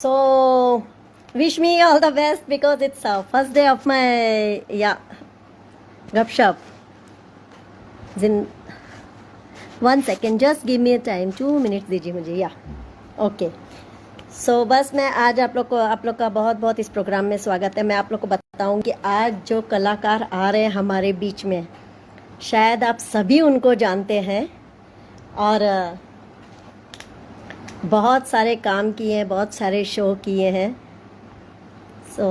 So, wish me all the best because it's first day of my gupshup. Then 1 second, just give me a time, 2 minutes दीजिए मुझे okay. सो बस मैं आज आप लोग का बहुत बहुत इस प्रोग्राम में स्वागत है. मैं आप लोग को बताऊं कि आज जो कलाकार आ रहे हैं हमारे बीच में, शायद आप सभी उनको जानते हैं और बहुत सारे काम किए हैं, बहुत सारे शो किए हैं. सो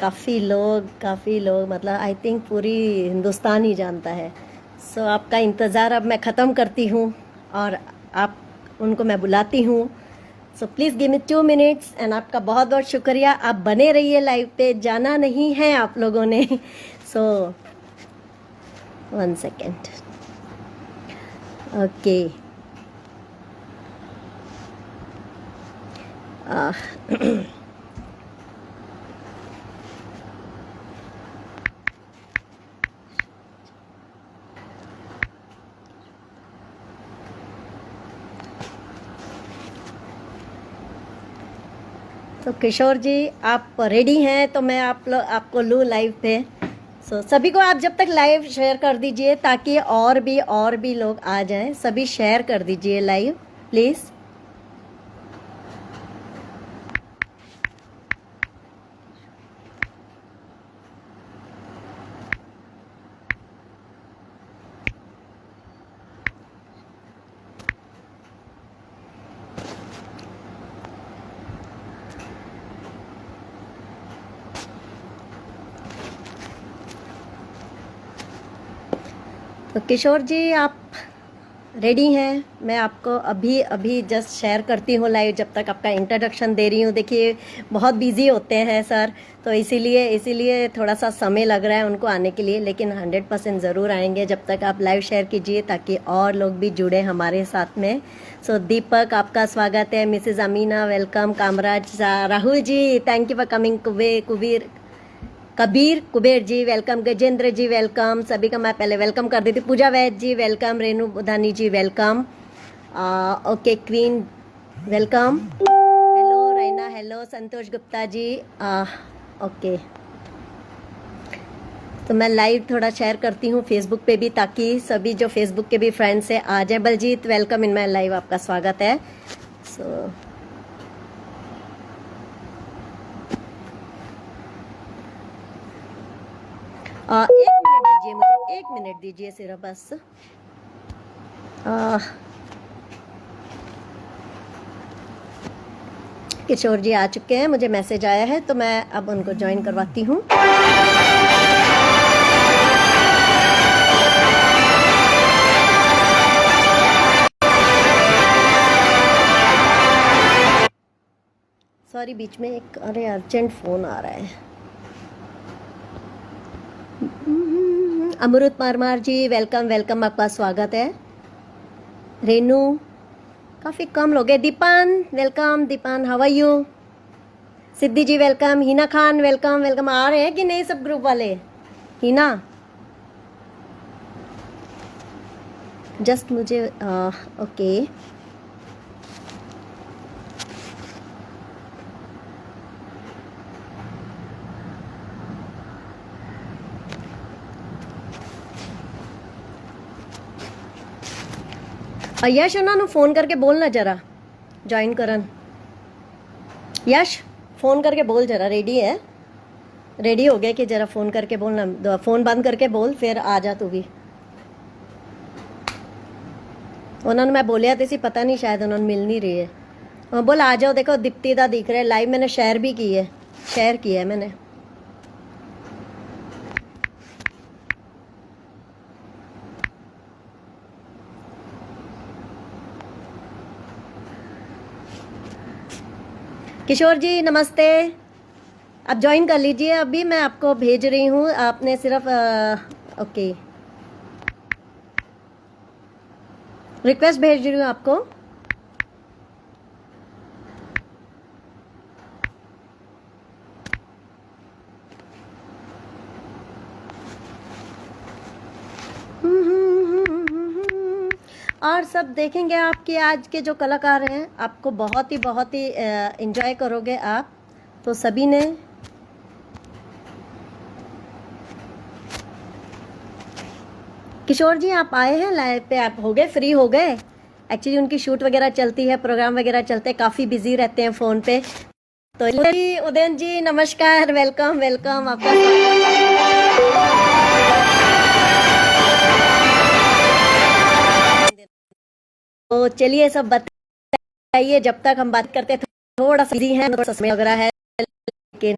काफ़ी लोग मतलब आई थिंक पूरी हिंदुस्तान ही जानता है. सो आपका इंतज़ार अब मैं ख़त्म करती हूँ और आप उनको मैं बुलाती हूँ. So please give me 2 minutes and आपका बहुत बहुत शुक्रिया. आप बने रहिए लाइव पे, जाना नहीं है आप लोगों ने. सो 1 सेकेंड. ओके. तो किशोर जी आप रेडी हैं तो मैं आपको लूँ लाइव पे. सो सभी को आप जब तक लाइव शेयर कर दीजिए ताकि और भी लोग आ जाएं. सभी शेयर कर दीजिए लाइव प्लीज़. तो किशोर जी आप रेडी हैं? मैं आपको अभी जस्ट शेयर करती हूँ लाइव, जब तक आपका इंट्रोडक्शन दे रही हूँ. देखिए बहुत बिजी होते हैं सर, तो इसीलिए थोड़ा सा समय लग रहा है उनको आने के लिए, लेकिन 100% ज़रूर आएंगे जब तक आप लाइव शेयर कीजिए ताकि और लोग भी जुड़े हमारे साथ में. सो दीपक आपका स्वागत है. Mrs Amina welcome. Kamraj Rahul ji thank you for coming. Kabir Kuber ji welcome. Gajendra ji welcome. सभी का मैं पहले वेलकम कर देती. Pooja Vaid ji welcome. Renu Budhani ji welcome. Okay queen welcome. Hello Raina. Hello Santosh Gupta ji. Okay. तो मैं लाइव थोड़ा शेयर करती हूँ फेसबुक पे भी ताकि सभी जो फेसबुक के भी फ्रेंड्स हैं आ जाए. Baljeet welcome in my live. आपका स्वागत है. सो एक मिनट दीजिए सिर्फ बस. किशोर जी आ चुके हैं, मुझे मैसेज आया है तो मैं अब उनको ज्वाइन करवाती हूँ. सॉरी बीच में एक अर्जेंट फ़ोन आ रहा है. अमृत परमार जी वेलकम. आपका स्वागत है. रेनू काफ़ी कम लोग हैं. Deepan welcome. Deepan how are you? Siddhi ji welcome. Hina Khan welcome. आ रहे हैं कि नहीं सब ग्रुप वाले? हिना जस्ट मुझे ओके. यश उन्होंने फ़ोन करके बोलना जरा ज्वाइन करन. यश फ़ोन करके बोल जरा. रेडी हो गया कि जरा फ़ोन करके बोलना. फ़ोन बंद करके बोल फिर आ जा तू भी. उन्होंने मैं बोलिया तो सी पता नहीं शायद उन्होंने मिल नहीं रही है. बोल आ जाओ. देखो दीप्ति दा दिख रहा है लाइव. मैंने शेयर किया है मैंने. किशोर जी नमस्ते. आप ज्वाइन कर लीजिए. अभी मैं आपको भेज रही हूँ. आपने सिर्फ ओके रिक्वेस्ट भेज रही हूँ आपको. और सब देखेंगे आपके आज के जो कलाकार हैं, आपको बहुत ही एंजॉय करोगे आप। तो सभी ने किशोर जी आप आए हैं लाइव पे, आप हो गए फ्री हो गए? एक्चुअली उनकी शूट वगैरह चलती है, प्रोग्राम वगैरह चलते हैं, काफ़ी बिजी रहते हैं फ़ोन पे। तो जी उदयन जी नमस्कार, वेलकम वेलकम, आपका तो चलिए सब बताइए, जब तक हम बात करते हैं थोड़ा सा बिजी है, थोड़ा सा समय वगैरह है, लेकिन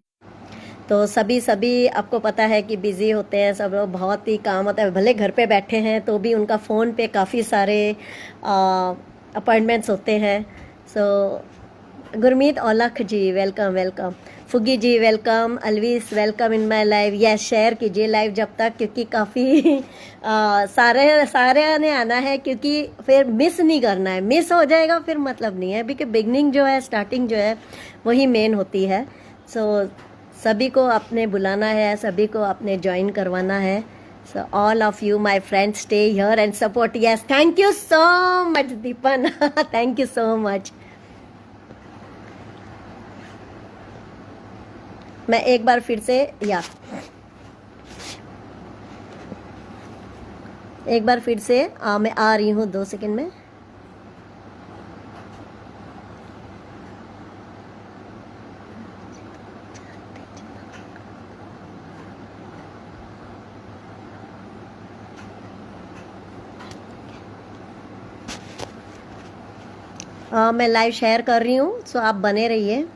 तो सभी आपको पता है कि बिजी होते हैं सब लोग, बहुत ही काम होता है, भले घर पे बैठे हैं तो भी उनका फ़ोन पे काफ़ी सारे अपॉइंटमेंट्स होते हैं। So Gurmeet Aulakh ji welcome welcome, Fugi ji welcome, Alvis welcome in my live. Yes share कीजिए लाइव जब तक, क्योंकि काफ़ी सारे ने आना है, क्योंकि फिर मिस नहीं करना है, मिस हो जाएगा फिर मतलब नहीं है, क्योंकि बिगनिंग जो है, स्टार्टिंग जो है वही मेन होती है। सो सभी को आपने बुलाना है, सभी को आपने ज्वाइन करवाना है। So all of you my friends stay here and support. Yes thank you so much Deepan thank you so much. मैं एक बार फिर से मैं आ रही हूँ 2 सेकंड में। मैं लाइव शेयर कर रही हूँ, सो आप बने रहिए।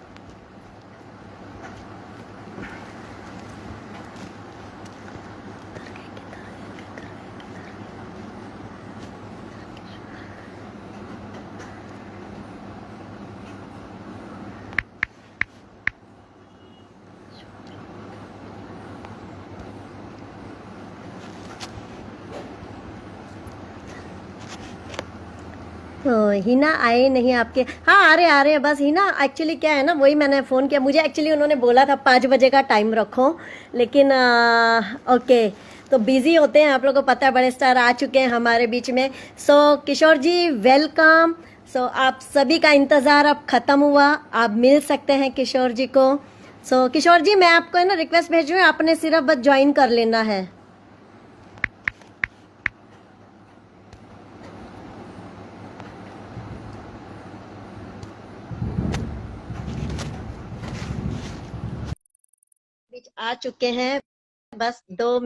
तो हिना आए नहीं आपके? हाँ आ रहे हैं बस। हिना एक्चुअली क्या है ना, वही मैंने फ़ोन किया, मुझे एक्चुअली उन्होंने बोला था 5 बजे का टाइम रखो, लेकिन ओके तो बिज़ी होते हैं, आप लोगों को पता है, बड़े स्टार आ चुके हैं हमारे बीच में। सो किशोर जी वेलकम। सो आप सभी का इंतज़ार अब ख़त्म हुआ, आप मिल सकते हैं किशोर जी को। सो किशोर जी मैं आपको है ना रिक्वेस्ट भेज रही हूँ, आपने सिर्फ बस ज्वाइन कर लेना है। बीच आ चुके हैं, बस 2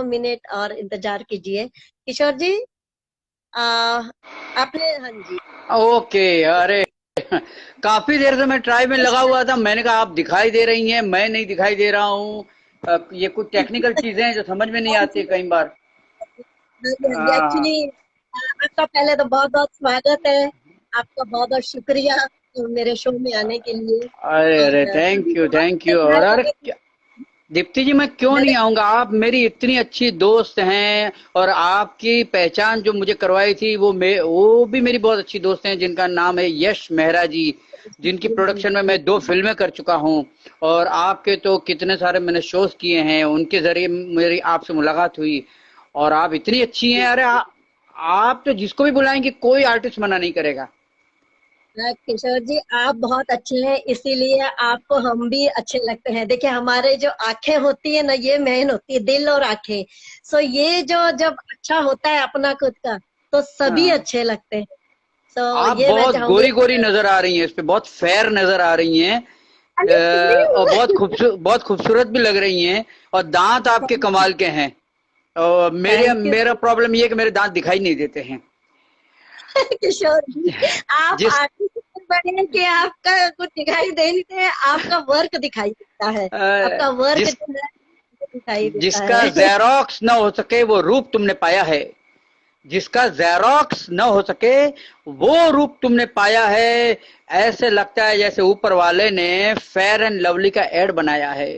मिनट और इंतजार कीजिए। किशोर जी आपने, हाँ जी ओके। अरे काफी देर से मैं ट्राई में लगा हुआ था, मैंने कहा आप दिखाई दे रही हैं, मैं नहीं दिखाई दे रहा हूँ। ये कुछ टेक्निकल चीजें हैं जो समझ में नहीं आती कई बार। आ, एक्चुअली आपका पहले तो बहुत बहुत स्वागत है, आपका बहुत बहुत शुक्रिया मेरे शो में आने के लिए। अरे अरे और थैंक यू थैंक यू। और अरे दीप्ति जी, मैं क्यों मैंने नहीं आऊंगा, आप मेरी इतनी अच्छी दोस्त हैं। और आपकी पहचान जो मुझे करवाई थी वो भी मेरी बहुत अच्छी दोस्त हैं, जिनका नाम है यश मेहरा जी, जिनकी प्रोडक्शन में मैं 2 फिल्में कर चुका हूं। और आपके तो कितने सारे मैंने शोज किए हैं, उनके जरिए मेरी आपसे मुलाकात हुई। और आप इतनी अच्छी हैं, अरे आप तो जिसको भी बुलाएंगे कोई आर्टिस्ट मना नहीं करेगा। किशोर जी आप बहुत अच्छे हैं, इसीलिए आपको हम भी अच्छे लगते हैं। देखिए हमारे जो आंखें होती है ना, ये मेन होती है, दिल और आंखें। सो ये जो जब अच्छा होता है अपना खुद का, तो सभी हाँ, अच्छे लगते हैं। सो आप ये मैं बहुत चाहूंगी। गोरी गोरी नजर आ रही हैं, इस पे बहुत फेयर नजर आ रही हैं। और बहुत खूबसूरत भी लग रही हैं। और दांत आपके कमाल के हैं। और थैंक यू मेरा प्रॉब्लम ये है कि मेरे दांत दिखाई नहीं देते हैं। किशोर जी, आप जिस आर्टिस्ट बने कि आपका कुछ दिखाई दे नहीं दे, आपका वर्क दिखाई देता है, अ, आपका वर्क जिस जो है वो दिखाई देता जिसका है जेरोक्स न हो सके वो रूप तुमने पाया है। जिसका जेरोक्स न हो सके वो रूप तुमने पाया है। ऐसे लगता है जैसे ऊपर वाले ने फेयर एंड लवली का एड बनाया है।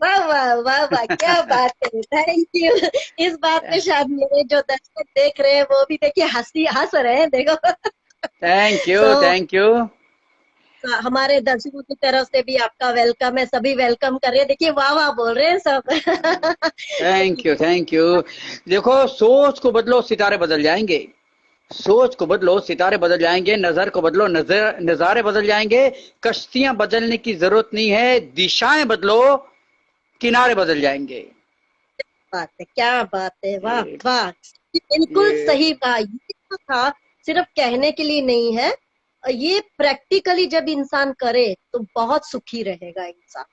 वाह वाह वाह वाह, क्या बात है, थैंक यू। इस बात पे शायद मेरे जो दर्शक देख रहे हैं वो भी देखिए हंस रहे हैं, देखो thank you so thank you. आपका, हमारे दर्शकों की तरफ से भी आपका वेलकम है, सभी वेलकम कर रहे हैं। देखिए वाह वाह बोल रहे हैं सब। Thank you, thank you. देखो, सोच को बदलो, सितारे बदल जाएंगे। सोच को बदलो, सितारे बदल जाएंगे। नजर को बदलो, नजारे बदल जाएंगे। कश्तियां बदलने की जरूरत नहीं है, दिशाएं बदलो, किनारे बदल जाएंगे। बात है, क्या बात है, वाह ये वाह, बिल्कुल ये सही कहा। ये जो था सिर्फ कहने के लिए नहीं है, ये प्रैक्टिकली जब इंसान करे तो बहुत सुखी रहेगा इंसान,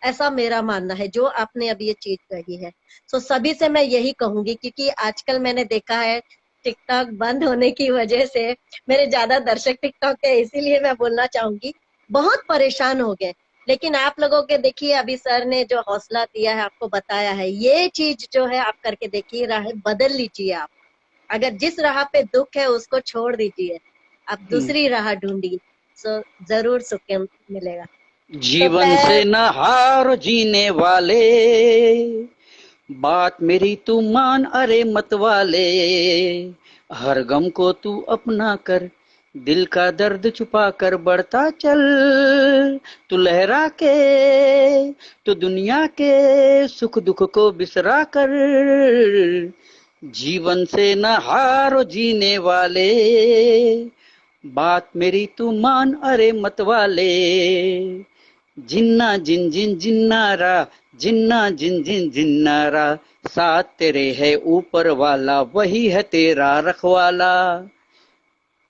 ऐसा मेरा मानना है, जो आपने अभी ये चीज कही है। तो सभी से मैं यही कहूंगी, क्योंकि आजकल मैंने देखा है टिकटॉक बंद होने की वजह से मेरे ज्यादा दर्शक टिकटॉक के, इसीलिए मैं बोलना चाहूंगी बहुत परेशान हो गए। लेकिन आप लोगों के देखिए, अभी सर ने जो हौसला दिया है, आपको बताया है, ये चीज जो है आप करके देखिए, राह बदल लीजिए आप। अगर जिस राह पे दुख है उसको छोड़ दीजिए, आप हम्म। दूसरी राह ढूंढिए, तो जरूर सुकून मिलेगा। तो जीवन से न हारो जीने वाले, बात मेरी तू मान अरे मत वाले। हर गम को तू अपना कर, दिल का दर्द छुपा कर बढ़ता चल। तू लहरा के, तू दुनिया के सुख दुख को बिसरा कर। जीवन से न हारो जीने वाले, बात मेरी तू मान अरे मत वाले। जिन्ना जिन जिन जिन्नारा, जिन्ना जिन जिन जिन्नारा, साथ तेरे है ऊपर वाला, वही है तेरा रखवाला।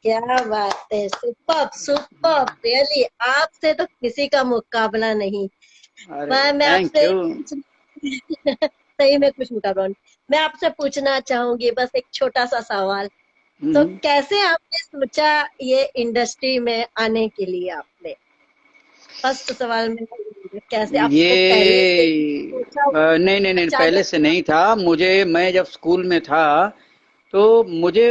क्या बात है, सुपर सुपर, रियली आपसे तो किसी का मुकाबला नहीं। अरे मैं थैंक आपसे यू। सही में कुछ मुकाबला नहीं। मैं आपसे पूछना चाहूंगी बस एक छोटा सा सवाल। तो हम्म। कैसे आपने सोचा ये इंडस्ट्री में आने के लिए? आपने फर्स्ट सवाल में कैसे आपको पहले से ये सोचा, नहीं नहीं नहीं, पहले अचानक? से नहीं था मुझे। मैं जब स्कूल में था तो मुझे,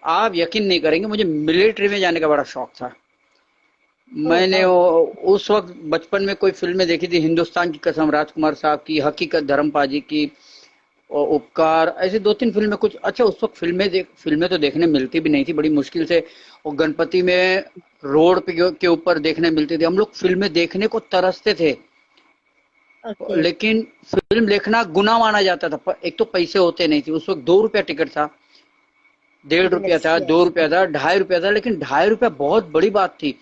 आप यकीन नहीं करेंगे, मुझे मिलिट्री में जाने का बड़ा शौक था। ओ मैंने वाह, उस वक्त बचपन में कोई फिल्में देखी थी, हिंदुस्तान की कसम राजकुमार साहब की, हकीकत धर्मपाजी की, और उपकार, ऐसी दो तीन फिल्में कुछ। अच्छा, उस वक्त फिल्में तो देखने मिलती भी नहीं थी, बड़ी मुश्किल से। और गणपति में रोड पे के ऊपर देखने मिलती थी। हम लोग फिल्में देखने को तरसते थे, ओके, लेकिन फिल्म देखना गुनाह माना जाता था। एक तो पैसे होते नहीं थे उस वक्त, 2 रुपया टिकट था, 1.5 रुपया यस था, दो यस, रुपया था, 2.5 रुपया था, लेकिन 2.5 रुपया बहुत बड़ी बात थी।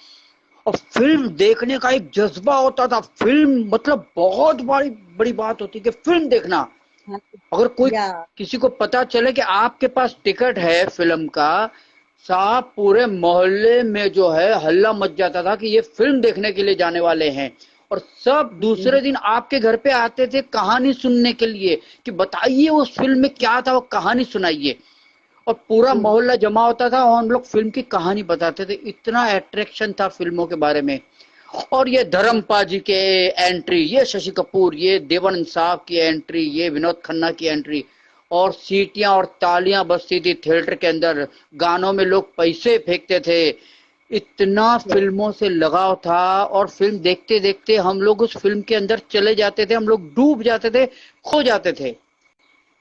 और फिल्म देखने का एक जज्बा होता था। फिल्म मतलब बहुत बड़ी बड़ी बात होती कि फिल्म देखना। अगर कोई, या किसी को पता चले कि आपके पास टिकट है फिल्म का, साहब पूरे मोहल्ले में जो है हल्ला मच जाता था कि ये फिल्म देखने के लिए जाने वाले हैं। और सब दूसरे दिन आपके घर पे आते थे कहानी सुनने के लिए, कि बताइए उस फिल्म में क्या था, वो कहानी सुनाइए। और पूरा मोहल्ला जमा होता था और हम लोग फिल्म की कहानी बताते थे। इतना अट्रैक्शन था फिल्मों के बारे में। और ये धर्मपा जी के एंट्री, ये शशि कपूर, ये देवानंद साहब की एंट्री, ये विनोद खन्ना की एंट्री, और सीटियां और तालियां बजती थी थिएटर के अंदर, गानों में लोग पैसे फेंकते थे। इतना फिल्मों से लगाव था। और फिल्म देखते देखते हम लोग उस फिल्म के अंदर चले जाते थे, हम लोग डूब जाते थे, खो जाते थे।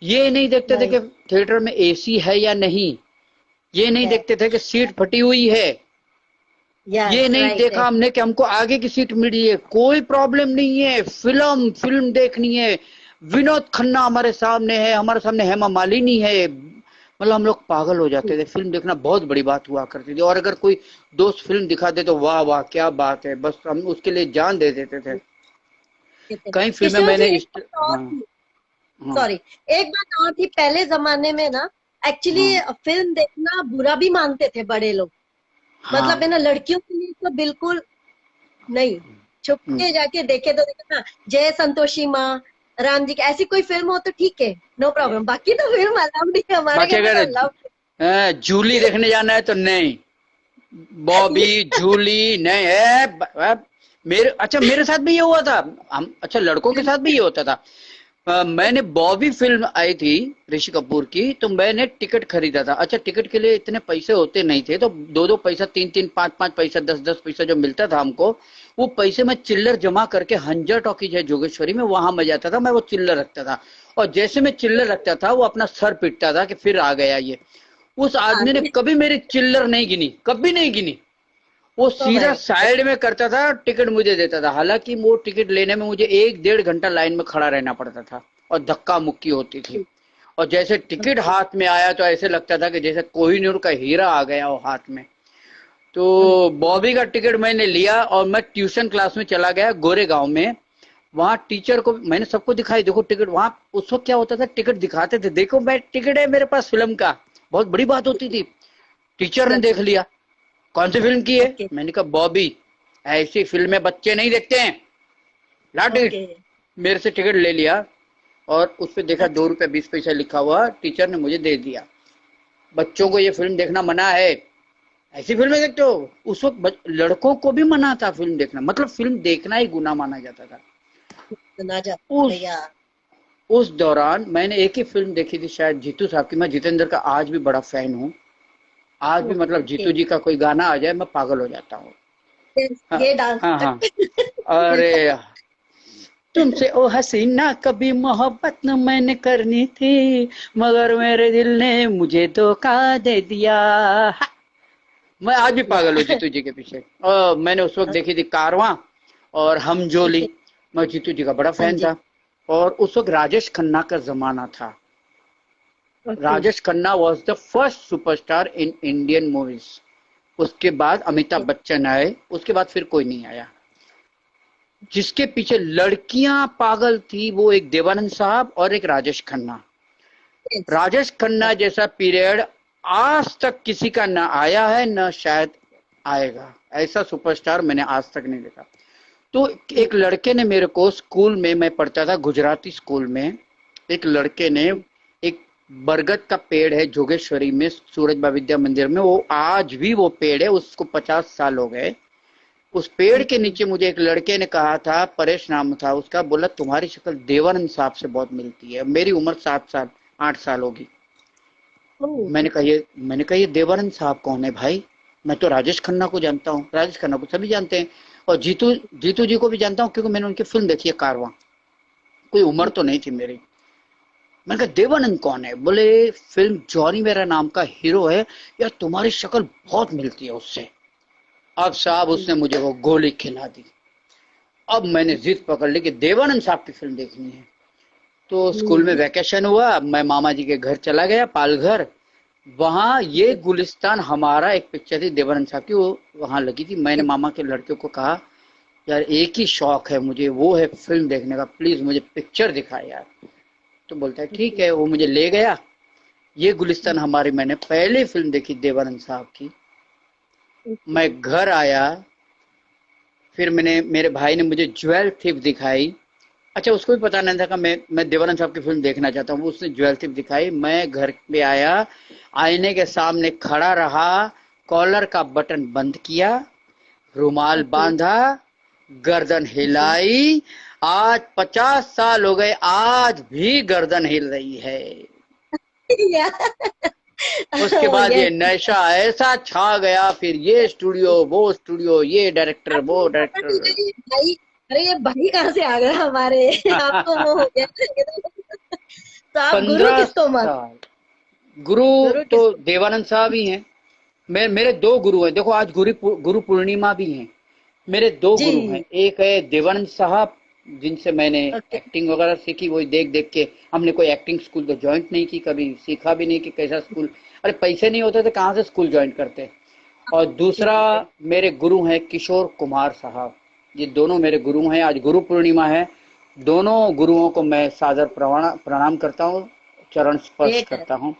ये नहीं देखते थे कि राइट, थिएटर में एसी है या नहीं, ये नहीं देखते थे कि सीट फटी हुई है, ये यस नहीं राइट है। देखा हमने कि हमको आगे की सीट मिली है। कोई प्रॉब्लम नहीं है, फिल्म फिल्म देखनी है। विनोद खन्ना हमारे सामने है, हमारे सामने हेमा मालिनी है, मतलब हम लोग पागल हो जाते थे। फिल्म देखना बहुत बड़ी बात हुआ करती थी। और अगर कोई दोस्त फिल्म दिखा दे तो वाह वाह क्या बात है, बस हम उसके लिए जान दे देते थे। कई फिल्में किशोर जी मैंने एक बात और हाँ थी, हाँ सॉरी, एक बात और थी, पहले जमाने में ना एक्चुअली हाँ फिल्म देखना बुरा भी मानते थे बड़े लोग। हाँ। मतलब है ना, लड़कियों के लिए तो बिल्कुल नहीं, छुप हम्म। के जाके देखे तो देखे ना, जय संतोषी माँ, राम जी की ऐसी कोई फिल्म हो तो ठीक है, नो प्रॉब्लम, बाकी तो फिल्म अलाउड नहीं है, हमारे बाकी घर में तो अगर अलाउड जूली देखने जाना है तो नहीं, नहीं। बॉबी जूली नहीं है। मेरे, अच्छा मेरे साथ भी ये हुआ था। हम, अच्छा लड़कों के साथ भी ये होता था। मैंने बॉबी फिल्म आई थी ऋषि कपूर की, तो मैंने टिकट खरीदा था। अच्छा टिकट के लिए इतने पैसे होते नहीं थे, तो 2-2 पैसा, 3-3, 5-5 पैसा, 10-10 पैसा जो मिलता था हमको, वो पैसे मैं चिल्लर जमा करके, हंजर टॉकीज है जोगेश्वरी में, वहां मैं जाता था, मैं वो चिल्लर रखता था। और जैसे मैं चिल्लर रखता था वो अपना सर पीटता था कि फिर आ गया ये। उस आदमी ने कभी मेरी चिल्लर नहीं गिनी, कभी नहीं गिनी। वो ओ सीधा भाई, साइड में करता था, टिकट मुझे देता था। हालांकि वो टिकट लेने में मुझे 1 डेढ़ घंटा लाइन में खड़ा रहना पड़ता था और धक्का मुक्की होती थी। और जैसे टिकट हाथ में आया तो ऐसे लगता था कि जैसे कोहिनूर का हीरा आ गया हो हाथ में। तो बॉबी का टिकट मैंने लिया और मैं ट्यूशन क्लास में चला गया गोरेगांव में। वहां टीचर को मैंने सबको दिखाई, देखो टिकट। वहां उस वक्त क्या होता था, टिकट दिखाते थे, देखो मैं टिकट है मेरे पास फिल्म का, बहुत बड़ी बात होती थी। टीचर ने अच्छा देख अच्छा। लिया, कौन सी फिल्म की है? ओके मैंने कहा बॉबी। ऐसी फिल्में बच्चे नहीं देखते हैं, ला टिकट। ओके। मेरे से टिकट ले लिया और उस पर देखा अच्छा 2 रुपये 20 पैसा लिखा हुआ, टीचर ने मुझे दे दिया। बच्चों को ये फिल्म देखना मना है, ऐसी फिल्में देखते हो? उस वक्त लड़कों को भी मना था फिल्म देखना, मतलब फिल्म देखना ही गुनाह माना जाता था। सुना जा उस भैया। उस दौरान मैंने एक ही फिल्म देखी थी शायद जीतू साहब की। मैं जितेंद्र का आज भी बड़ा फैन हूँ। आज भी मतलब ओके। जीतू जी का कोई गाना आ जाए मैं पागल हो जाता हूँ। हाँ ये डांस हाँ हाँ। तक अरे तुमसे ओ हसीना कभी मोहब्बत न मैंने करनी थी, मगर मेरे दिल ने मुझे धोखा दे दिया। हा! मैं आज भी या पागल हूँ जीतू जी के पीछे। और मैंने उस वक्त देखी थी कारवां और हम जोली। मैं जीतू जी का बड़ा हाँ फैन जी। था। और उस वक्त राजेश खन्ना का जमाना था। Okay. Rajesh Khanna was the first superstar in Indian movies. उसके बाद अमिताभ बच्चन आए, उसके बाद फिर कोई नहीं आया। जिसके पीछे लड़कियां पागल थी वो एक देवानंद साहब और एक राजेश खन्ना। यस। राजेश खन्ना जैसा पीरियड आज तक किसी का न आया है न शायद आएगा। ऐसा सुपरस्टार मैंने आज तक नहीं देखा। तो एक लड़के ने मेरे को स्कूल में, मैं पढ़ता था गुजराती स्कूल में, एक लड़के ने एक बरगद का पेड़ है जोगेश्वरी में सूरजबा विद्या मंदिर में, वो आज भी वो पेड़ है, उसको 50 साल हो गए। उस पेड़ के नीचे मुझे एक लड़के ने कहा था, परेश नाम था उसका, बोला तुम्हारी शक्ल देवानंद साहब से बहुत मिलती है। मेरी उम्र 7 साल 8 साल होगी। मैंने कहा ये देवानंद साहब कौन है भाई? मैं तो राजेश खन्ना को जानता हूँ। राजेश खन्ना को सभी जानते हैं और जीतू जीतू जी को भी जानता हूँ क्योंकि मैंने उनकी फिल्म देखी है कारवां। कोई उम्र तो नहीं थी मेरी। मैंने कहा देवानंद कौन है? बोले फिल्म जॉनी मेरा नाम का हीरो है, यार तुम्हारी शक्ल बहुत मिलती है उससे। अब साहब उसने मुझे वो गोली खिला दी। अब मैंने जिद पकड़ ली कि देवानंद साहब की फिल्म देखनी है। तो स्कूल में वैकेशन हुआ, मैं मामा जी के घर चला गया पालघर। वहां ये गुलिस्तान हमारा एक पिक्चर थी देवानंद साहब की, वो वहां लगी थी। मैंने मामा के लड़के को कहा यार एक ही शौक है मुझे, वो है फिल्म देखने का, प्लीज मुझे पिक्चर दिखा यार। तो बोलता है ठीक है। वो मुझे ले गया। ये गुलिस्तान हमारी मैंने पहली फिल्म देखी देवानंद साहब की। मैं घर आया, फिर मेरे भाई ने मुझे ज्वेल थिप दिखाई। अच्छा उसको भी पता नहीं था कि मैं देवानंद साहब की फिल्म देखना चाहता हूँ। उसने ज्वेल थिप दिखाई। मैं घर पे आया, आईने के सामने खड़ा रहा, कॉलर का बटन बंद किया, रुमाल बांधा, गर्दन हिलाई। आज 50 साल हो गए, आज भी गर्दन हिल रही है। उसके बाद ये यस। नशा ऐसा छा गया, फिर ये स्टूडियो वो स्टूडियो, ये डायरेक्टर वो डायरेक्टर। भाई, अरे ये भाई कहाँ से आ गए हमारे आपको वो हो गया। तो आप गुरु 15 किसको मान? साल गुरु गुरु तो किसको? देवानंद साहब ही हैं। मेरे दो गुरु हैं। देखो आज गुरु पूर्णिमा भी है। मेरे दो गुरु हैं, जी। एक है देवानंद साहब जिनसे मैंने ओके। एक्टिंग वगैरह सीखी, वही देख देख के। हमने कोई एक्टिंग स्कूल तो ज्वाइन नहीं की, कभी सीखा भी नहीं कि कैसा स्कूल। अरे पैसे नहीं होते तो कहाँ से स्कूल ज्वाइन करते। और जी दूसरा जी सही। मेरे गुरु हैं किशोर कुमार साहब। ये दोनों मेरे गुरु हैं। आज गुरु पूर्णिमा है। दोनों गुरुओं को मैं सादर प्रणाम करता हूँ, चरण स्पर्श ग्रेट है। करता हूँ।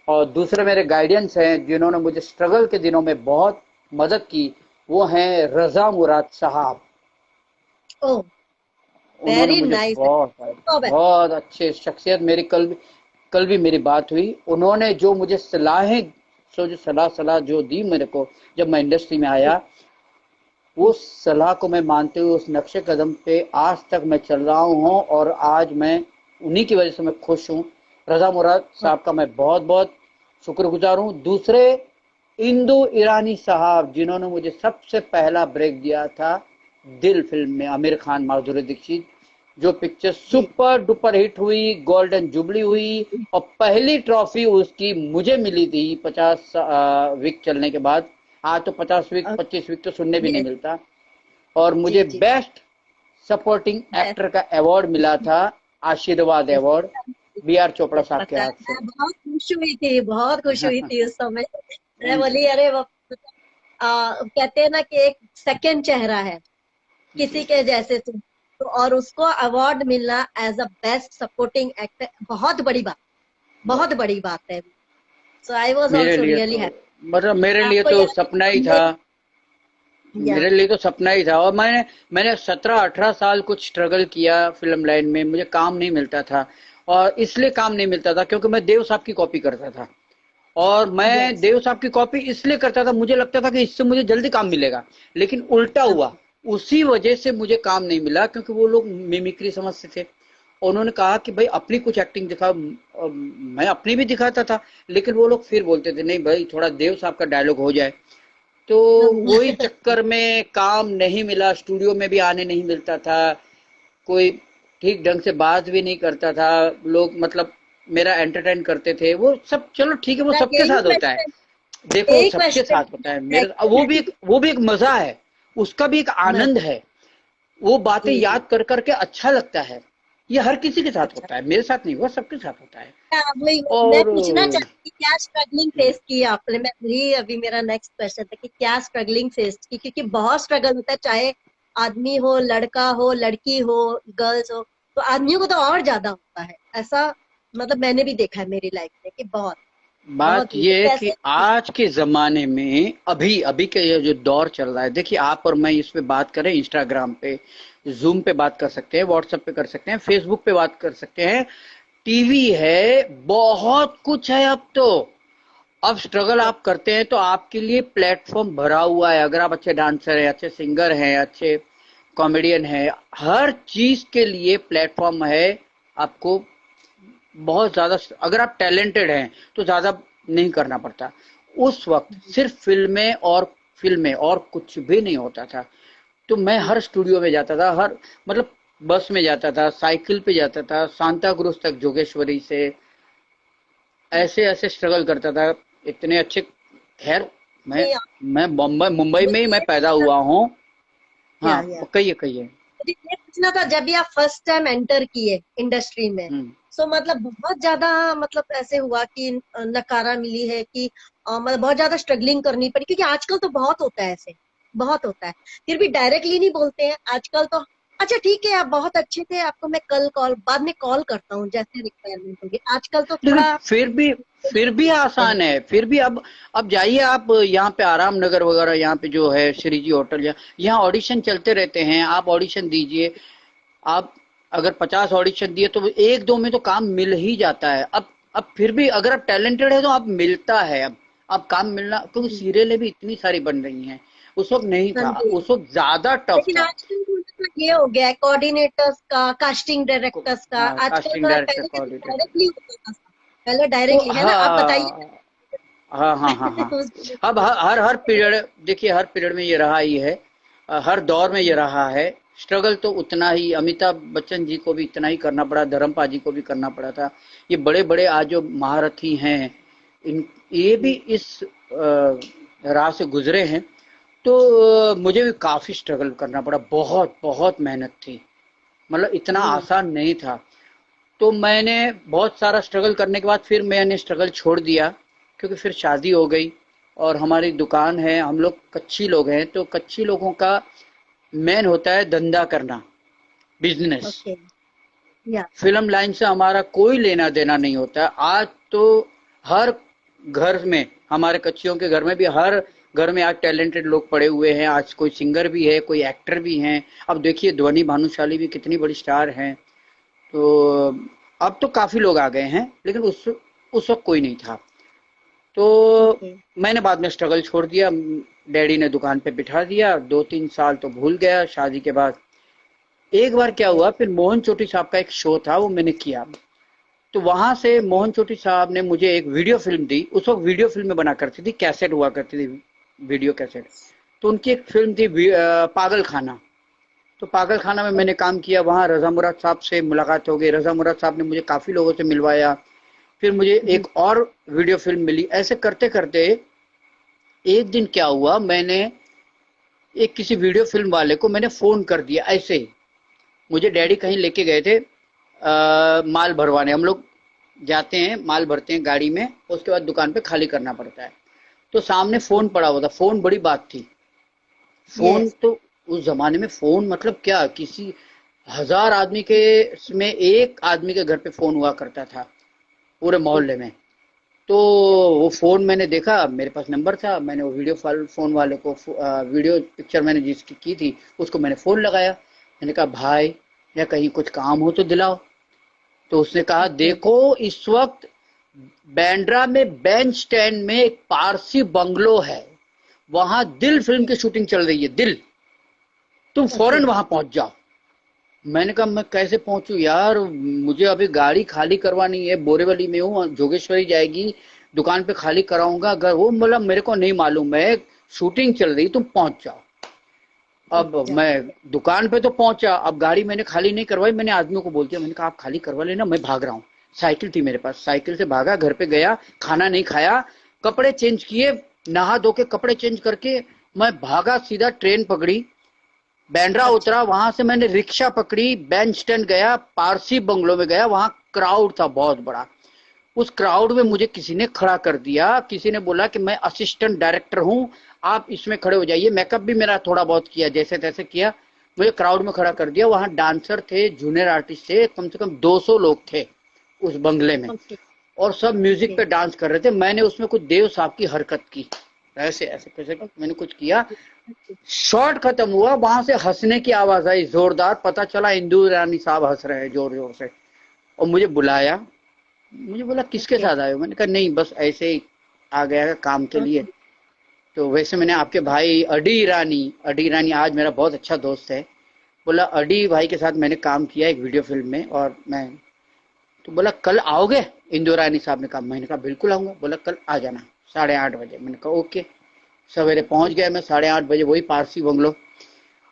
और दूसरे मेरे गाइडेंस हैं जिन्होंने मुझे स्ट्रगल के दिनों में बहुत मदद की, वो हैं रजा मुराद साहब। ओ उन्होंने वेरी मुझे नाइस। बहुत बहुत अच्छे शख्सियत। मेरी कल भी मेरी बात हुई। उन्होंने जो मुझे सलाह जो दी मेरे को जब मैं इंडस्ट्री में आया, वो सलाह को मैं मानते हुए उस नक्शे कदम पे आज तक मैं चल रहा हूँ और आज मैं उन्हीं की वजह से मैं खुश हूँ। रजा मुराद साहब का मैं बहुत बहुत शुक्रगुजार हूँ। दूसरे इंदु ईरानी साहब जिन्होंने मुझे सबसे पहला ब्रेक दिया था दिल फिल्म में, आमिर खान माधुरी दीक्षित, जो पिक्चर जी सुपर डुपर हिट हुई, गोल्डन जुबली हुई और पहली ट्रॉफी उसकी मुझे मिली थी 50 वीक चलने के बाद। आज तो 50 वीक ओके, 25 वीक तो सुनने भी नहीं यस, मिलता। और जी मुझे जी। बेस्ट सपोर्टिंग बेस्ट, एक्टर का अवार्ड मिला था, आशीर्वाद अवार्ड, बी आर चोपड़ा साहब के पता है, हाथ से। मैं बहुत खुश हुई थी, बहुत खुश हुई थी उस समय। मैं थैंक यू। बोली अरे कहते हैं ना कि एक सेकंड चेहरा है जी किसी जी। के जैसे तुम, तो और उसको अवार्ड मिलना as a best supporting actor बहुत बड़ी बात, बहुत बहुत बड़ी बात है। सो आई वॉज मेरे ऑल्सो लिए रियली तो, हैप्पी। मतलब मेरे लिए आपको तो याद है सपना ही हमने, था। या मेरे लिए तो सपना ही था। और मैंने 17-18 साल कुछ स्ट्रगल किया फिल्म लाइन में, मुझे काम नहीं मिलता था। और इसलिए काम नहीं मिलता था क्योंकि मैं देव साहब की कॉपी करता था। और मैं यस, देव साहब की कॉपी इसलिए करता था, मुझे लगता था कि इससे मुझे जल्दी काम मिलेगा। लेकिन उल्टा हुआ, उसी वजह से मुझे काम नहीं मिला क्योंकि वो लोग मिमिक्री समझते थे। उन्होंने कहा कि भाई अपनी कुछ एक्टिंग दिखाओ। मैं अपनी भी दिखाता था, लेकिन वो लोग फिर बोलते थे नहीं भाई थोड़ा देव साहब का डायलॉग हो जाए। तो वही चक्कर में काम नहीं मिला, स्टूडियो में भी आने नहीं मिलता था, कोई ठीक ढंग से बात भी नहीं करता था। लोग मतलब मेरा एंटरटेन करते थे, वो सब चलो ठीक है, वो सबके यही साथ होता है। क्वेश्चन, देखो यही सबके क्वेश्चन साथ होता है मेरे, वो भी एक मजा है, उसका भी एक मत आनंद है। वो बातें जी जी। याद कर करके अच्छा लगता है। ये हर किसी के साथ अच्छा, होता है, मेरे साथ नहीं हुआ, सबके साथ होता है। वही मैं और पूछना चाहती थी, क्या स्ट्रगलिंग फेस की आपने? मैं वही, अभी मेरा नेक्स्ट क्वेश्चन था कि क्या स्ट्रगलिंग फेस की, क्योंकि बहुत स्ट्रगल होता है, चाहे आदमी हो, लड़का हो, लड़की हो, गर्ल्स हो, तो आदमियों को तो और ज्यादा होता है ऐसा। मतलब मैंने भी देखा है मेरी लाइफ में कि बहुत बात बहुत ही, तो ये है कि कैसे? आज के ज़माने में अभी अभी के ये जो दौर चल रहा है, देखिए आप और मैं इस पे बात करें, इंस्टाग्राम पे, ज़ूम पे बात कर सकते हैं, व्हाट्सएप पे कर सकते हैं, फेसबुक पे बात कर सकते हैं, टीवी है, बहुत कुछ है अब तो। अब स्ट्रगल यस, आप करते हैं तो आपके लिए प्लेटफॉर्म भरा हुआ है। अगर आप अच्छे डांसर हैं, अच्छे सिंगर हैं, अच्छे कॉमेडियन हैं, हर चीज़ के लिए प्लेटफॉर्म है आपको। बहुत ज़्यादा अगर आप टैलेंटेड हैं तो ज़्यादा नहीं करना पड़ता। उस वक्त सिर्फ फिल्में और कुछ भी नहीं होता था। तो मैं हर स्टूडियो में जाता था, हर मतलब बस में जाता था, साइकिल पे जाता था, सांता क्रूज तक जोगेश्वरी से, ऐसे ऐसे स्ट्रगल करता था। इतने अच्छे, खैर मैं नहीं, मैं मुंबई मुंबई में ही मुझे मैं ये पैदा पूछना हुआ हूँ। हाँ, या कहिए कहिए। मुझे ये पूछना था, जब भी आप फर्स्ट टाइम एंटर किए इंडस्ट्री में, हम्म। सो मतलब बहुत ज्यादा, मतलब ऐसे हुआ कि नकारा मिली है कि मतलब बहुत ज्यादा स्ट्रगलिंग करनी पड़ी? क्योंकि आजकल तो बहुत होता है ऐसे, बहुत होता है, फिर भी डायरेक्टली नहीं बोलते हैं आजकल तो। अच्छा ठीक है, आप बहुत अच्छे थे, आपको मैं कल कॉल बाद में कॉल करता हूँ जैसे रिक्वायरमेंट होगी। आजकल तो लेकिन थोड़ा फिर भी आसान है, फिर भी अब जाइए आप यहाँ पे आराम नगर वगैरह, यहाँ पे जो है श्रीजी होटल, यहाँ ऑडिशन चलते रहते हैं, आप ऑडिशन दीजिए। आप अगर 50 ऑडिशन दिए तो एक दो में तो काम मिल ही जाता है। अब फिर भी अगर आप टैलेंटेड है तो आप मिलता है। अब काम मिलना, क्योंकि सीरियलें भी इतनी सारी बन रही हैं, उस वक्त नहीं हाँ था, जी। उस वक्त ज्यादा टफ लेकिन था। आजकल थोड़ा सा ये हो गया है, कोऑर्डिनेटर्स का, कास्टिंग डायरेक्टर्स का, हाँ, आजकल कास्टिंग थोड़ा, डायरेक्टर, पहले कैसे कोऑर्डिनेटर। डायरेक्टली होता था, पहले वो डायरेक्टली है ना, आप बताइए। हाँ, हाँ हाँ हाँ हाँ। अब हर पीरियड, देखिए हर पीरियड में ये रहा ही है, हर दौर में ये रहा है। स्ट्रगल तो उतना ही अमिताभ बच्चन जी को भी इतना ही करना पड़ा, धर्मपा जी को भी करना पड़ा था। ये बड़े बड़े आज जो महारथी हैं, इन ये भी इस राह से गुजरे हैं। तो मुझे भी काफी स्ट्रगल करना पड़ा, बहुत बहुत मेहनत थी, मतलब इतना जी आसान नहीं था। तो मैंने बहुत सारा स्ट्रगल करने के बाद फिर मैंने स्ट्रगल छोड़ दिया, क्योंकि फिर शादी हो गई और हमारी दुकान है, हम लोग कच्ची लोग हैं, तो कच्ची लोगों का मेन होता है धंधा करना, बिजनेस। ओके, या फिल्म लाइन से हमारा कोई लेना देना नहीं होता है। आज तो हर घर में, हमारे कच्चियों के घर में भी, हर घर में आज टैलेंटेड लोग पड़े हुए हैं। आज कोई सिंगर भी है, कोई एक्टर भी हैं। अब देखिए ध्वनि भानुशाली भी कितनी बड़ी स्टार हैं। तो अब तो काफी लोग आ गए हैं, लेकिन उस वक्त कोई नहीं था। तो ओके, मैंने बाद में स्ट्रगल छोड़ दिया। डैडी ने दुकान पे बिठा दिया, 2-3 साल तो भूल गया। शादी के बाद एक बार क्या हुआ, फिर मोहन चोटी साहब का एक शो था, वो मैंने किया। तो वहां से ओके, मोहन चोटी साहब ने मुझे एक वीडियो फिल्म दी। उस वक्त वीडियो फिल्में बना करती थी, कैसेट हुआ करती थी, वीडियो कैसेट। तो उनकी एक फिल्म थी पागल खाना। तो पागल खाना में मैंने काम किया। वहाँ रजा मुराद साहब से मुलाकात हो गई, रजा मुराद साहब ने मुझे काफी लोगों से मिलवाया। फिर मुझे जी, एक और वीडियो फिल्म मिली। ऐसे करते करते एक दिन क्या हुआ, मैंने एक किसी वीडियो फिल्म वाले को मैंने फोन कर दिया ऐसे ही। मुझे डैडी कहीं लेके गए थे माल भरवाने। हम लोग जाते हैं, माल भरते हैं गाड़ी में, उसके बाद दुकान पे खाली करना पड़ता है। तो सामने फोन पड़ा हुआ था। फोन बड़ी बात थी। Phone yes. तो उस जमाने में फोन मतलब क्या, किसी 1000 आदमी के में एक आदमी के घर पे फोन हुआ करता था पूरे मोहल्ले में। तो वो फ़ोन मैंने देखा, मेरे पास नंबर था, मैंने वो वीडियो फ़ोन वाले को वीडियो पिक्चर मैंने जिसकी की थी उसको मैंने फ़ोन लगाया। मैंने कहा भाई या कहीं कुछ काम हो तो दिलाओ। तो उसने कहा ओके। देखो इस वक्त बैंड्रा में बैंड स्टैंड में एक पारसी बंगलो है, वहां दिल फिल्म की शूटिंग चल रही है, दिल, तुम ओके। फौरन वहां पहुंच जाओ। मैंने कहा मैं कैसे पहुंचूं यार, मुझे अभी गाड़ी खाली करवानी है, बोरीवली में हूँ, जोगेश्वरी जाएगी, दुकान पे खाली कराऊंगा। अगर वो बोला मेरे को नहीं मालूम है, शूटिंग चल रही, तुम पहुंच जाओ। अब अच्छा। मैं दुकान पे तो पहुंचा, अब गाड़ी मैंने खाली नहीं करवाई, मैंने आदमियों को बोल दिया, मैंने कहा आप खाली करवा लेना, मैं भाग रहा हूँ। साइकिल थी मेरे पास, साइकिल से भागा, घर पे गया, खाना नहीं खाया, कपड़े चेंज किए, नहा धो के कपड़े चेंज करके मैं भागा, सीधा ट्रेन पकड़ी, बैंड्रा अच्छा। उतरा, वहां से मैंने रिक्शा पकड़ी, बैंड स्टैंड गया, पारसी बंगलो में गया, वहां क्राउड था बहुत बड़ा। उस क्राउड में मुझे किसी ने खड़ा कर दिया, किसी ने बोला कि मैं असिस्टेंट डायरेक्टर हूं, आप इसमें खड़े हो जाइए। मेकअप भी मेरा थोड़ा बहुत किया, जैसे तैसे किया, मुझे क्राउड में खड़ा कर दिया। वहां डांसर थे, जूनियर आर्टिस्ट थे, कम से कम 200 लोग थे उस बंगले में, ओके। और सब म्यूजिक ओके। पे डांस कर रहे थे। मैंने उसमें कुछ देव साहब की हरकत की, ऐसे ऐसे कैसे मैंने कुछ किया। शॉट खत्म हुआ, वहां से हंसने की आवाज आई जोरदार, पता चला इंदु ईरानी साहब हंस रहे हैं जोर जोर से, और मुझे बुलाया। मुझे बोला किसके ओके। साथ आए हो, मैंने कहा नहीं बस ऐसे ही आ गया है काम के लिए। तो वैसे मैंने आपके भाई अडी ईरानी आज मेरा बहुत अच्छा दोस्त है, बोला अडी भाई के साथ मैंने काम किया एक वीडियो फिल्म में, और मैं, तो बोला कल आओगे, इंदु ईरानी साहब ने कहा, मैंने कहा बिल्कुल आऊंगा। बोला कल आ जाना 8:30 बजे। मैंने कहा ओके। सवेरे पहुंच गया मैं 8:30 बजे वही पारसी बंगलो।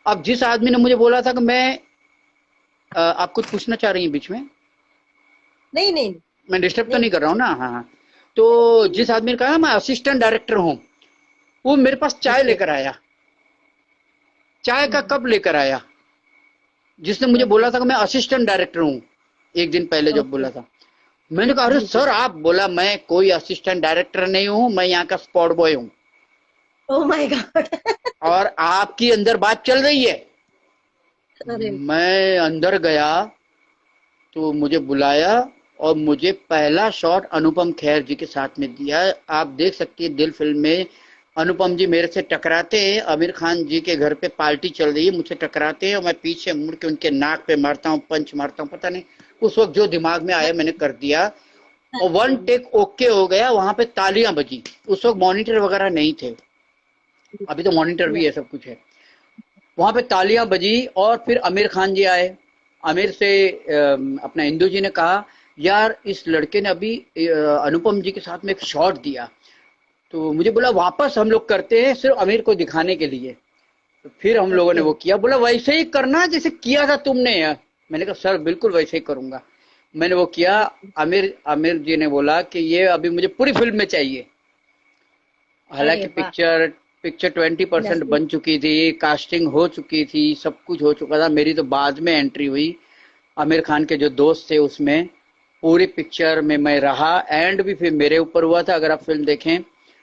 अब जिस आदमी ने मुझे बोला था कि मैं आप कुछ पूछना चाह रही हैं बीच में, नहीं नहीं मैं डिस्टर्ब तो नहीं नहीं कर रहा हूँ पूछे। ना? हाँ हाँ। तो जिस आदमी ने कहा मैं असिस्टेंट डायरेक्टर हूँ, वो मेरे पास चाय ओके। लेकर आया। चाय का कप लेकर आया, जिसने मुझे बोला था कि मैं असिस्टेंट डायरेक्टर हूँ, एक दिन पहले जब ओके। बोला था। मैंने कहा अरे जी जी। सर आप, बोला मैं कोई असिस्टेंट डायरेक्टर नहीं हूँ, मैं यहाँ का स्पॉट बॉय हूँ, ओह माय गॉड। और आपकी अंदर बात चल रही है। अरे। मैं अंदर गया तो मुझे बुलाया, और मुझे पहला शॉट अनुपम खेर जी के साथ में दिया। आप देख सकती है दिल फिल्म में अनुपम जी मेरे से टकराते हैं, आमिर खान जी के घर पे पार्टी चल रही है, मुझसे टकराते हैं और मैं पीछे मुड़ के उनके नाक पे मारता हूँ, पंच मारता हूँ, पता नहीं उस वक्त जो दिमाग में आया मैंने कर दिया, और वन टेक ओके हो गया। वहां पे तालियां बजी, उस वक्त मॉनिटर वगैरह नहीं थे, अभी तो मॉनिटर भी है, सब कुछ है। वहां पे तालियां बजी, और फिर आमिर खान जी आए। आमिर से अपना इंदु जी ने कहा यार इस लड़के ने अभी अनुपम जी के साथ में एक शॉट दिया, तो मुझे बोला वापस हम लोग करते हैं सिर्फ आमिर को दिखाने के लिए। तो फिर हम लोगों ने ओके। वो किया, बोला वैसे ही करना जैसे किया था तुमने यार। मैंने कहा सर बिल्कुल वैसे ही करूंगा। मैंने वो किया। आमिर आमिर जी ने बोला कि ये अभी मुझे पूरी फिल्म में चाहिए। अरे हालांकि वाह। पिक्चर पिक्चर 20% नसीब। बन चुकी थी, कास्टिंग हो चुकी थी, सब कुछ हो चुका था, मेरी तो बाद में एंट्री हुई। आमिर खान के जो दोस्त थे उसमें, पूरी पिक्चर में मैं रहा, एंड भी फिर मेरे ऊपर हुआ था अगर आप फिल्म देखें।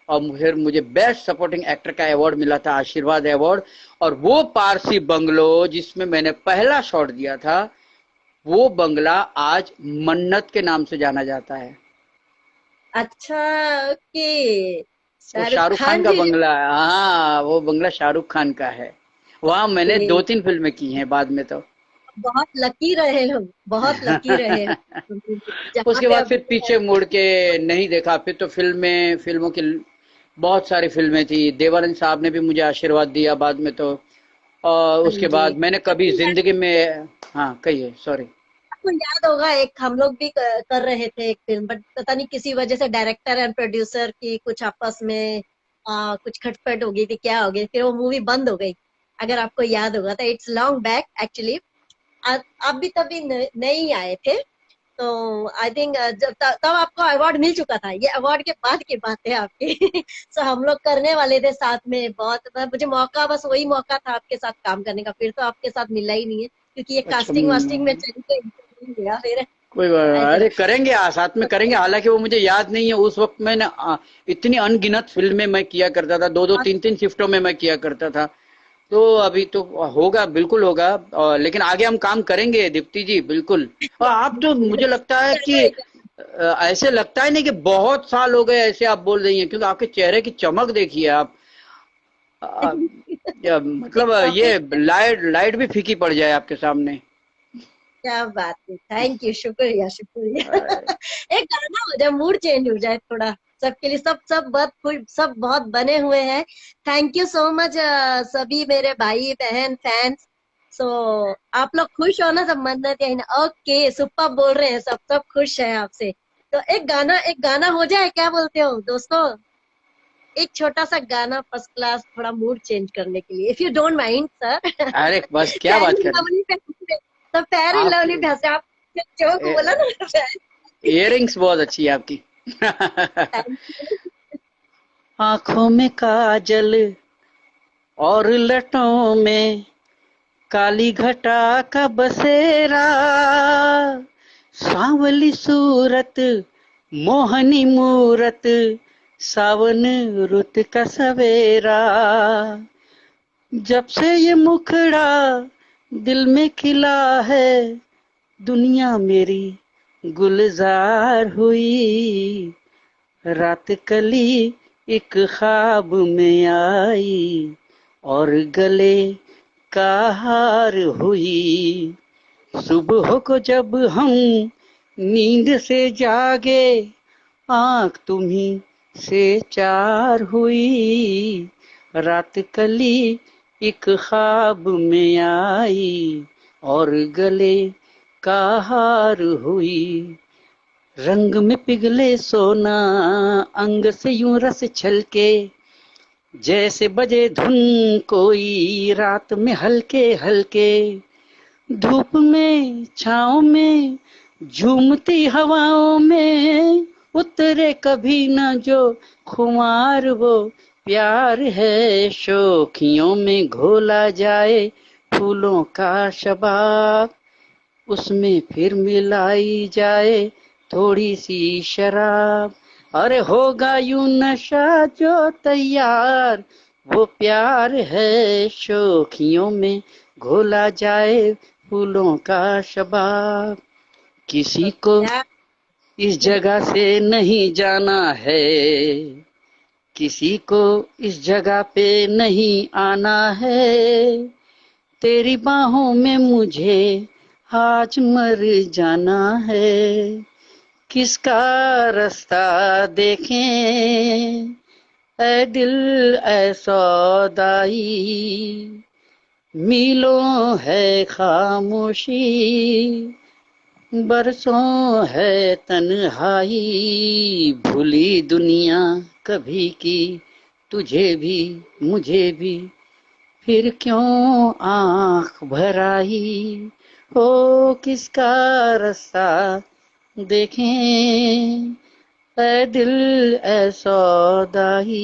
और फिर मुझे बेस्ट सपोर्टिंग एक्टर का अवार्ड मिला था, आशीर्वाद अवार्ड। और वो पारसी बंगलो जिसमें मैंने पहला शॉट दिया था, वो बंगला आज मन्नत के नाम से जाना जाता है। अच्छा। ओके। वो शाहरुख शाहरुख खान खान का जी ने। बंगला है, हाँ वो बंगला शाहरुख खान का है। वहां मैंने ओके। 2-3 फिल्में की हैं बाद में तो। बहुत लकी रहे हम, बहुत लकी रहे हम। जहाँ उसके पे बाद अभी फिर पीछे मुड़ के नहीं देखा, फिर तो फिल्मों की बहुत सारी फिल्में थी। देवानंद साहब ने भी मुझे आशीर्वाद दिया बाद में तो। और हाँ उसके जी। बाद मैंने कभी जिंदगी में, हाँ कहिए सॉरी। आपको याद होगा एक हम लोग भी कर रहे थे एक फिल्म, बट पता नहीं किसी वजह से डायरेक्टर एंड प्रोड्यूसर की कुछ आपस में कुछ खटपट हो गई थी, क्या हो गई, फिर वो मूवी बंद हो गई। अगर आपको याद होगा तो इट्स लॉन्ग बैक एक्चुअली। आप भी तभी नहीं आए थे। तो आई थिंक जब तब आपको अवार्ड मिल चुका था, ये अवार्ड के बाद की बात है आपकी। सो हम लोग करने वाले थे साथ में, बहुत मुझे मौका, बस वही मौका था आपके साथ काम करने का, फिर तो आपके साथ मिला ही नहीं है, क्योंकि ये अच्छा कास्टिंग वास्टिंग में चल के नहीं गया फिर कोई बात ऐसा। अरे करेंगे साथ में करेंगे। हालांकि वो मुझे याद नहीं है उस वक्त मैंने इतनी अनगिनत फिल्में मैं किया करता था, दो दो तीन तीन शिफ्टों में मैं किया करता था। तो अभी तो होगा, बिल्कुल होगा। लेकिन आगे हम काम करेंगे दीप्ति जी, बिल्कुल। और आप तो मुझे लगता है कि ऐसे लगता है नहीं कि बहुत साल हो गए ऐसे आप बोल रही हैं, क्योंकि आपके चेहरे की चमक देखिए आप। अ, मतलब काफी ये लाइट लाइट भी फीकी पड़ जाए आपके सामने। क्या बात है, थैंक यू, शुक्रिया शुक्रिया। अ, एक गाना हो जाए, मूड चेंज हो जाए थोड़ा सबके लिए, सब बहुत खुश, सब बहुत बने हुए हैं। थैंक यू सो मच सभी मेरे भाई बहन फैंस। सो आप लोग खुश हो ना, सब मन्नत यही ना, ओके सुप्पा बोल रहे हैं, सब सब खुश हैं आपसे। तो एक गाना हो जाए, क्या बोलते हो दोस्तों? एक छोटा सा गाना फर्स्ट क्लास, थोड़ा मूड चेंज करने के लिए, if you don't mind sir. अरे बस क्या फेयर बात एंड कर रहे लवली पे, तो फेयर एंड आप। लवली पे हंसे आप, जो बोला ना इयरिंग्स बहुत अच्छी है आपकी। Thank you. आंखों में काजल और लटों में काली घटा का बसेरा, सांवली सूरत मोहनी मूरत, सावन रुत का सवेरा। जब से ये मुखड़ा दिल में खिला है, दुनिया मेरी गुलजार हुई। रात कली एक ख्वाब में आई और गले का हार हुई। सुबह को जब हम नींद से जागे, आंख तुम्ही से चार हुई। रात कली एक ख्वाब में आई और गले का हार हुई। रंग में पिघले सोना, अंग से यूं रस छलके, जैसे बजे धुन कोई रात में हल्के हल्के। धूप में छाँव में झूमती हवाओं में, उतरे कभी न जो खुमार वो प्यार है। शोखियों में घोला जाए फूलों का शबाब, उसमें फिर मिलाई जाए थोड़ी सी शराब। अरे होगा यूं नशा जो तैयार, वो प्यार है। शोखियों में घोला जाए फूलों का शबाब। किसी को क्या इस जगह से नहीं जाना है, किसी को इस जगह पे नहीं आना है। तेरी बाहों में मुझे आज मर जाना है। किसका रास्ता देखें ऐ दिल ऐ सौदाई, मीलों है खामोशी, बरसों है तन्हाई। भूली दुनिया कभी की तुझे भी मुझे भी, फिर क्यों आंख भराई। हो किसका रास्ता देखें ऐ दिल ऐ सौदाई।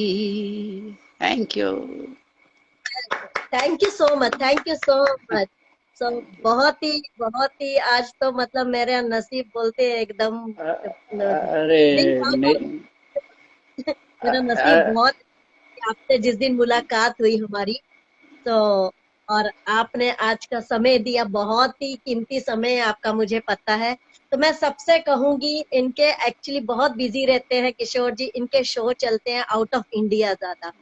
Thank you. Thank you so much, thank you so much. So बहुत ही आज तो मतलब मेरे नसीब बोलते हैं एकदम अरे लिंक आउट हो, नहीं, मेरा नसीब बहुत, आपसे जिस दिन मुलाकात हुई हमारी, तो और आपने आज का समय दिया, बहुत ही कीमती समय आपका, मुझे पता है। तो मैं सबसे कहूंगी, इनके एक्चुअली बहुत बिजी रहते हैं किशोर जी, इनके शो चलते हैं आउट ऑफ इंडिया ज्यादा,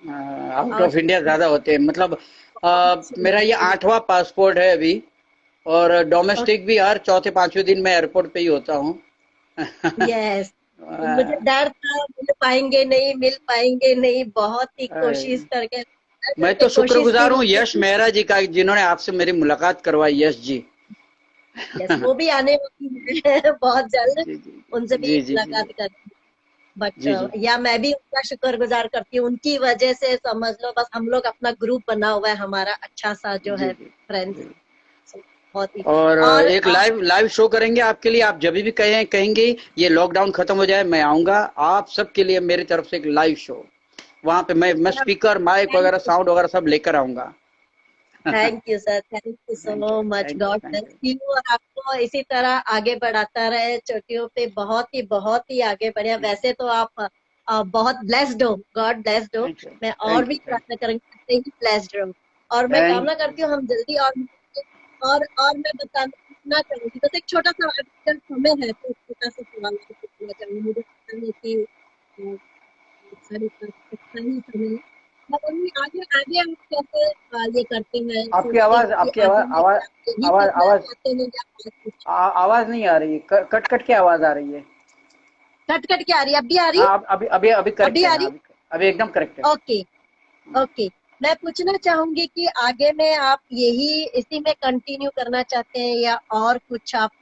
आउट और ऑफ इंडिया ज्यादा होते हैं। मतलब मेरा ये बहुत 8वां पासपोर्ट है अभी, और डोमेस्टिक भी हर चौथे पांचवें दिन मैं एयरपोर्ट पे ही होता हूँ। यस, मुझे डर था मिल पाएंगे नहीं, बहुत ही कोशिश करके मैं तो कोशिश की शुक्रगुजार हूँ मैंने। यश मेहरा जी का, जिन्होंने आपसे मेरी मुलाकात करवाई। यश जी। यस, वो भी आने वाली है बहुत जल्द, जी जी उनसे भी जी जी जी मुलाकात करेंगे। बट जी जी या मैं भी उनका शुक्रगुजार करती हूँ, उनकी वजह से समझ लो, बस हम लोग अपना ग्रुप बना हुआ है हमारा, अच्छा सा जो जी है जी फ्रेंड्स। जी। बहुत ही। और और एक लाइव लाइव शो करेंगे आपके लिए, आप जब भी कहेंगे ये लॉकडाउन खत्म हो जाए मैं आऊंगा आप सबके लिए, मेरी तरफ से एक लाइव शो, वहां पे मैं स्पीकर माइक थैंक वगैरह साउंड वगैरह सब लेकर आऊंगा। You sir, thank you thank you so much, thank you God thank bless you. You. और आपको इसी तरह आगे बढ़ाता रहे, चोटियों पे बहुत ही आगे बढ़े। वैसे तो आप बहुत ब्लेस्ड हो, गॉड ब्लेस्ड हो। थैंक यू मैं और थैंक भी यू थैंक प्रार्थना करूंगी ऐसे ही ब्लेस्ड रहो। और मैं थैंक कामना करती हूँ हम जल्दी और मिलेंगे। और मैं बताना चाहूंगी, बस एक छोटा सा, अगर समय है तो एक छोटा सा सवाल आपसे पूछना चाहूंगी। मुझे पता है कि अ, सारी अच्छा ही समय है, मगर आगे आगे आप कैसे ये करते हैं, आपकी सोचते आवाज हैं कि आपकी आगे आवाज में आवाज क्या आप यही आवाज करना आवाज चाहते हैं या और कुछ? आवाज नहीं आ रही है, कट कट के आवाज आ रही है। कट कट के आ रही है? अब भी आ रही है? हाँ अभी अभी अभी अभी करेक्ट है, आ हाँ रही? अभी एकदम करेक्ट है। Okay okay. मैं पूछना चाहूंगी कि आगे में आप यही इसी में कंटिन्यू करना चाहते हैं या और कुछ आप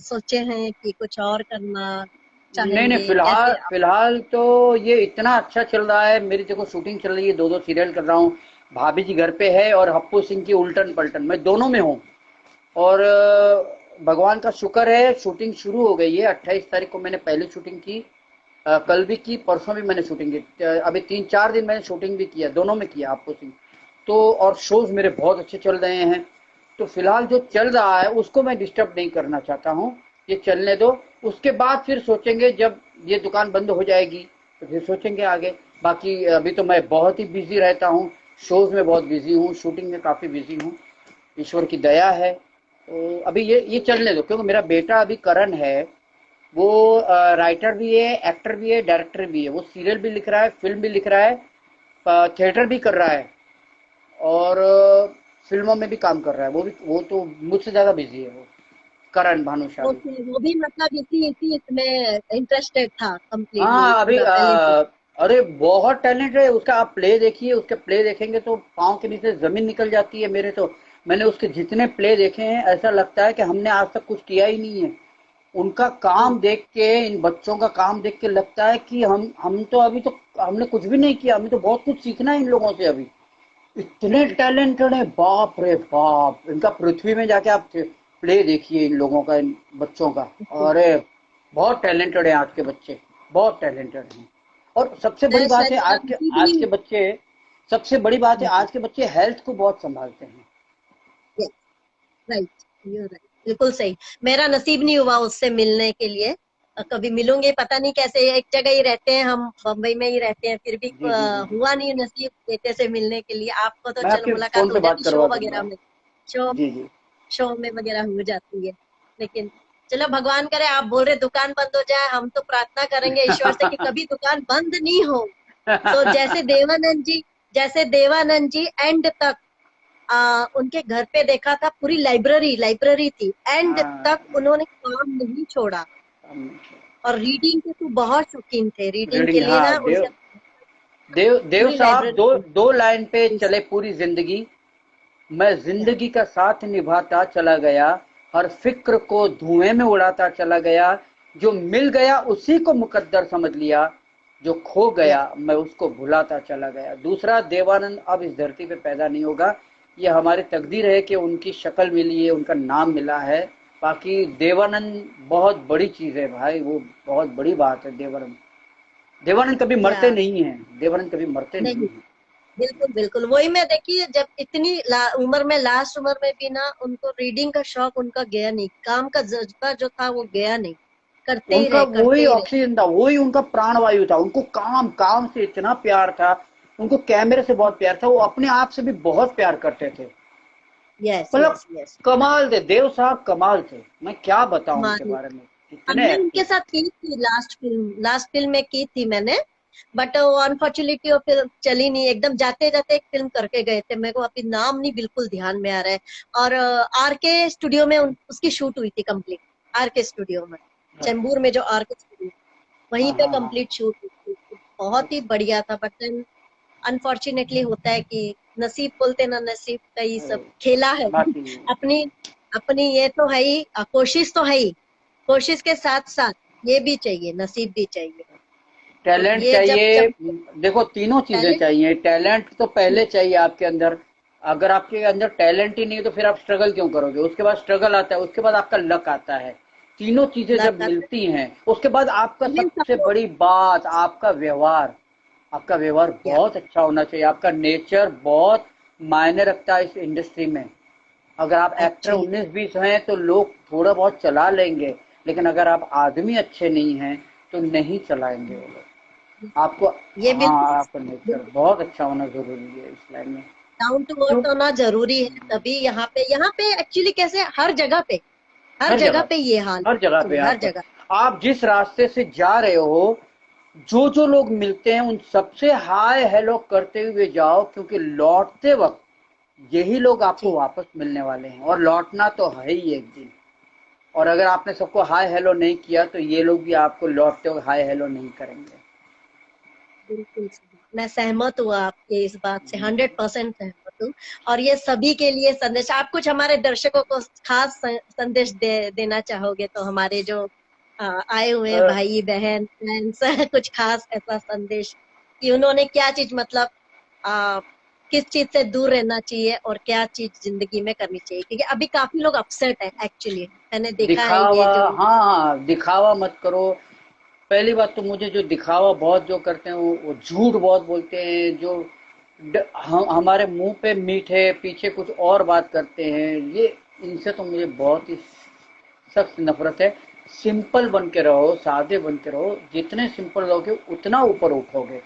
सोचे हैं कि कुछ और करना नहीं नहीं, चाहेंगे, फिलहाल कैसे आप? फिलहाल तो ये इतना अच्छा चल रहा है, मेरी देखो शूटिंग चल रही है, दो दो सीरियल कर रहा हूँ, भाभी जी घर पे है और हप्पू सिंह की उल्टन पलटन, मैं दोनों में हूँ। और भगवान का शुक्र है शूटिंग शुरू हो गई है, 28 तारीख को मैंने पहली शूटिंग की, कल भी की, परसों भी मैंने शूटिंग की, अभी 3-4 दिन मैंने शूटिंग भी किया, दोनों में किया हप्पू सिंह। तो और शोज मेरे बहुत अच्छे चल रहे हैं। तो फिलहाल जो चल रहा है उसको मैं डिस्टर्ब नहीं करना चाहता हूँ, ये चलने दो। उसके बाद फिर सोचेंगे, जब ये दुकान बंद हो जाएगी तो फिर सोचेंगे आगे। बाकी अभी तो मैं बहुत ही बिजी रहता हूँ, शोज में बहुत बिजी हूँ, शूटिंग में काफ़ी बिजी हूँ, ईश्वर की दया है। तो अभी ये चलने दो, क्योंकि मेरा बेटा अभी करण है, वो राइटर भी है, एक्टर भी है, डायरेक्टर भी है, वो सीरियल भी लिख रहा है, फिल्म भी लिख रहा है, थिएटर भी कर रहा है, और फिल्मों में भी काम कर रहा है। वो तो मुझसे ज़्यादा बिजी है वो, करण भानुशाली। ओके, वो भी मतलब इसी इसी इसमें इंटरेस्टेड था कंप्लीटली हाँ अभी पूरा पहले से? अरे बहुत टैलेंट है उसका, आप प्ले देखिए, उसके प्ले देखेंगे तो पाँव के नीचे जमीन निकल जाती है मेरे तो। मैंने उसके जितने प्ले देखे हैं ऐसा लगता है कि हमने आज तक कुछ किया ही नहीं है। उनका काम देख के, इन बच्चों का काम देख के लगता है कि हम तो अभी तो हमने कुछ भी नहीं किया, हमें तो बहुत कुछ सीखना है इन लोगों से अभी। इतने टैलेंटेड है, बाप रे बाप, इनका पृथ्वी में जाके आप प्ले देखिए इन लोगों का, इन बच्चों का। अरे बहुत टैलेंटेड है आज के बच्चे, बहुत टैलेंटेड हैं। और सबसे बड़ी बात है शायद नसीब आज नहीं। के बच्चे, सबसे बड़ी बात है आज के बच्चे हेल्थ को बहुत संभालते हैं। राइट, यू राइट, बिल्कुल सही। मेरा नसीब नहीं हुआ उससे मिलने के लिए। कभी मिलूंगे, पता नहीं कैसे, एक जगह ही रहते हैं हम, बम्बई में ही रहते हैं, फिर भी जी जी जी जी। हुआ नहीं नसीब बेटे से मिलने के लिए। आपको तो मैं चलो आपके फोन मुलाकात पे हो बात जाती शो करवा वगैरह दूंगा। में, शो जी जी। शो में वगैरह हो जाती है। लेकिन चलो, भगवान करे, आप बोल रहे दुकान बंद हो जाए, हम तो प्रार्थना करेंगे ईश्वर से कि कभी दुकान बंद नहीं हो। तो जैसे देवानंद जी एंड तक उनके घर पे देखा था, पूरी लाइब्रेरी लाइब्रेरी थी, एंड हाँ, तक उन्होंने काम नहीं छोड़ा। और रीडिंग के तो बहुत शौकीन थे, रीडिंग के रीडिंग, लिए हाँ ना देव उनके देव पूरी साहब दो लाइब्रेरी दो लाइन पे थी। चले पूरी जिंदगी। मैं जिंदगी का साथ निभाता चला गया, हर फिक्र को धुएं में उड़ाता चला गया, जो मिल गया उसी को मुकद्दर समझ लिया, जो खो या गया मैं उसको भुलाता चला गया। दूसरा देवानंद अब इस धरती पे पैदा नहीं होगा, ये हमारी तकदीर है कि उनकी शक्ल मिली है, उनका नाम मिला है। बाकी देवानंद बहुत बड़ी चीज है भाई, वो बहुत बड़ी बात है। देवानंद देवानंद कभी या मरते नहीं हैं, देवानंद कभी मरते नहीं नहीं, हैं। बिल्कुल बिल्कुल वही। मैं देखिए, जब इतनी उम्र में, लास्ट उम्र में भी ना, उनको रीडिंग का शौक उनका गया नहीं, काम का जज्बा जो था वो गया नहीं, करते ही उनका रहे वही करते ही रहे। ऑक्सीजन था, वही उनका प्राणवायु था, उनको काम काम से इतना प्यार था, उनको कैमरे से बहुत प्यार था, वो अपने आप से भी बहुत प्यार करते थे। यस मतलब यस यस। कमाल थे देव साहब, कमाल थे, मैं क्या बताऊं उनके बारे में, इतने हमने उनके एक्टिव। साथ की थी लास्ट फिल्म में की थी मैंने। बट वो अनफॉर्चुनेटली वो फिल्म चली नहीं, एकदम जाते जाते एक फिल्म करके गए थे, मेरे को अभी नाम नहीं बिल्कुल ध्यान में आ रहा है। और आर के स्टूडियो में उसकी शूट हुई थी कंप्लीट, आर के स्टूडियो में, चेंबूर में जो आर के स्टूडियो, वहीं हाँ पे हाँ हाँ। कंप्लीट शूट हुई थी। बहुत ही बढ़िया था। बट देन अनफॉर्चुनेटली होता है कि नसीब बोलते ना, नसीब का ही सब खेला है। बाकी अपनी अपनी ये तो है ही, कोशिश तो है ही, कोशिश के साथ साथ ये भी चाहिए, नसीब भी चाहिए। तो टैलेंट ये जब चाहिए, जब देखो तीनों चीजें टैलेंट, चाहिए, टैलेंट तो पहले चाहिए आपके अंदर, अगर आपके अंदर टैलेंट ही नहीं है तो फिर आप स्ट्रगल क्यों करोगे? उसके बाद स्ट्रगल आता है, उसके बाद आपका लक आता है। तीनों चीजें जब लगातार मिलती हैं, उसके बाद आपका इवन सबसे सपोज बड़ी बात, आपका व्यवहार या बहुत अच्छा होना चाहिए। आपका नेचर बहुत मायने रखता है इस इंडस्ट्री में। अगर आप एक्टर एक्चुअली 19-20 हैं तो लोग थोड़ा बहुत चला लेंगे, लेकिन अगर आप आदमी अच्छे नहीं हैं तो नहीं चलाएंगे वो लोग आपको। ये हाँ, आपका नेचर बिल्कुल बहुत अच्छा होना जरूरी है इस लाइन में। डाउन टू क्यों? अर्थ होना जरूरी है, तभी यहाँ पे एक्चुअली कैसे हर हर जगह जगह पे ये हाल हर जगह है, पे हर आपका, जगह। आप जिस रास्ते से जा रहे हो, जो जो लोग मिलते हैं उन सबसे हाय हेलो करते हुए जाओ, क्योंकि लौटते वक्त यही लोग आपको जी वापस मिलने वाले हैं, और लौटना तो है ही एक दिन। और अगर आपने सबको हाय हेलो नहीं किया तो ये लोग भी आपको लौटते हुए हाय हेलो नहीं करेंगे। बिल्कुल सही। मैं सहमत हूँ आपके इस बात से, हम्म। 100% सहमत हूँ। और ये सभी के लिए संदेश, आप कुछ हमारे दर्शकों को खास संदेश देना चाहोगे तो, हमारे जो आए हुए अ, भाई बहन फ्रेंड्स कुछ खास ऐसा संदेश कि उन्होंने क्या चीज मतलब आ, किस चीज से दूर रहना चाहिए और क्या चीज जिंदगी में करनी चाहिए, क्योंकि अभी काफी लोग अपसेट है एक्चुअली, मैंने देखा है ये दिखावा, जो। हाँ हाँ, दिखावा मत करो। पहली बात तो मुझे जो दिखावा बहुत जो करते हैं वो झूठ बहुत बोलते हैं, जो हमारे मुंह पे मीठे पीछे कुछ और बात करते हैं, ये इनसे तो मुझे बहुत ही सख्त नफरत है। सिंपल बन के रहो, सादे बन के रहो, जितने सिंपल रहोगे उतना ऊपर उठोगे।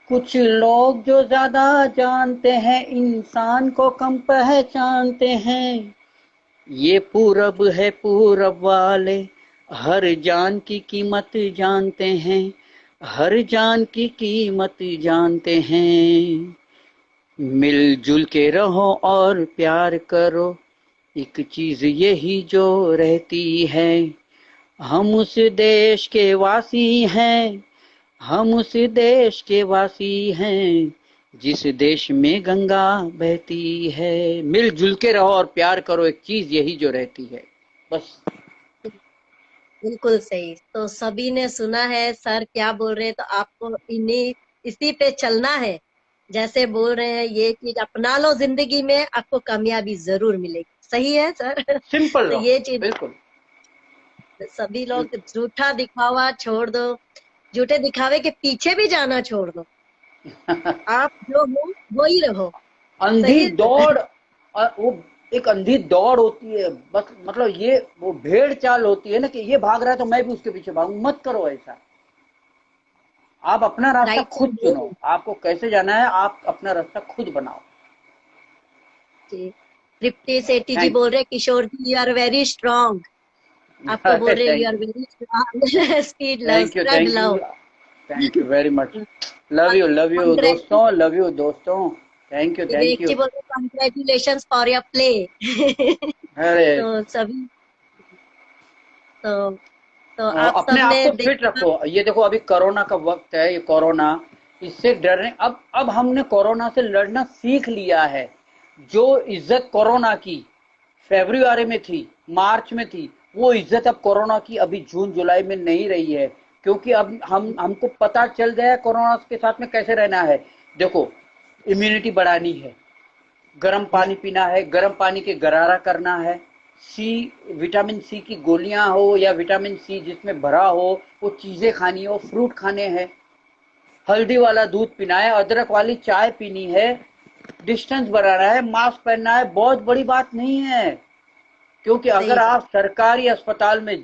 कुछ लोग जो ज्यादा जानते हैं इंसान को कम पहचानते हैं, ये पूरब है पूरब वाले हर जान की कीमत जानते हैं, हर जान की कीमत जानते हैं। मिलजुल के रहो और प्यार करो, एक चीज यही जो रहती है। हम उस देश के वासी हैं, हम उस देश के वासी हैं, जिस देश में गंगा बहती है। मिलजुल के रहो और प्यार करो, एक चीज यही जो रहती है, बस। बिल्कुल सही। तो सभी ने सुना है सर क्या बोल रहे हैं, तो आपको इन्हीं इसी पे चलना है। जैसे बोल रहे हैं ये चीज अपना लो जिंदगी में, आपको कामयाबी जरूर मिलेगी। सही है सर सिंपल तो रहो, ये चीज बिल्कुल। सभी लोग झूठा दिखावा छोड़ दो, झूठे दिखावे के पीछे भी जाना छोड़ दो, आप जो हो वो ही रहो। अंधी सही दौड़, वो एक अंधी दौड़ होती है, बस मतलब ये वो भेड़ चाल होती है ना, कि ये भाग रहा है तो मैं भी उसके पीछे भागूं, मत करो ऐसा। आप अपना रास्ता राइट खुद सर। चुनो, आपको कैसे जाना है आप अपना रास्ता खुद बनाओ। जी, तृप्ति सेठी जी थैंक बोल रहे Kishore ji you are very strong, आपको बोल रहे you thank are you, very strong speed love thank you, spread thank you, love. Thank you very much. Love you दोस्तों, Congratulations, लव यू दोस्तों। Thank you, thank Vivek you. जी बोल रहे congratulation for your play अरे, तो सभी, तो तो आप अपने सब आप ने को फिट देखा। रखो। ये देखो अभी कोरोना का वक्त है, ये कोरोना, इससे डरने, अब हमने कोरोना से लड़ना सीख लिया है। जो इज्जत कोरोना की फरवरी में थी, मार्च में थी, वो इज्जत अब कोरोना की अभी जून जुलाई में नहीं रही है, क्योंकि अब हमको पता चल गया है कोरोना के साथ में कैसे रहना है। देखो, इम्यूनिटी बढ़ानी है, गर्म या पानी पीना है, गर्म पानी के गरारा करना है, सी, विटामिन सी की गोलियां हो या विटामिन सी जिसमें भरा हो वो चीजें खानी हो, फ्रूट खाने हैं, हल्दी वाला दूध पीना है, अदरक वाली चाय पीनी है, डिस्टेंस बनाना है, मास्क पहनना है, बहुत बड़ी बात नहीं है। क्योंकि अगर सही बात। आप सरकारी अस्पताल में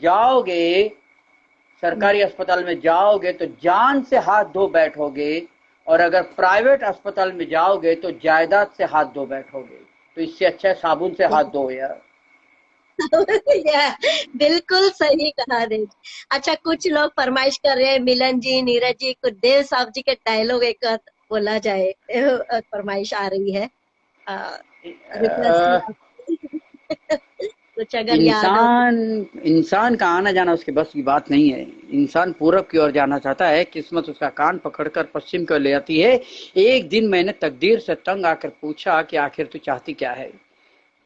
जाओगे तो जान से हाथ धो बैठोगे, और अगर प्राइवेट अस्पताल में जाओगे तो जायदाद से हाथ धो बैठोगे। तो इससे अच्छा है साबुन से हाथ धो यार। या बिल्कुल सही कहा रे। अच्छा, कुछ लोग फरमाइश कर रहे हैं मिलन जी नीरज जी कुछ देव साहब जी के डायलॉग एक आध बोला जाए, फरमाइश आ रही है। रिक्वेस्ट कुछ अगर याद हो तो। इंसान इंसान का आना जाना उसके बस की बात नहीं है। इंसान पूरब की ओर जाना चाहता है, किस्मत उसका कान पकड़कर पश्चिम की ओर ले जाती है। एक दिन मैंने तकदीर से तंग आकर पूछा कि आखिर तू चाहती क्या है।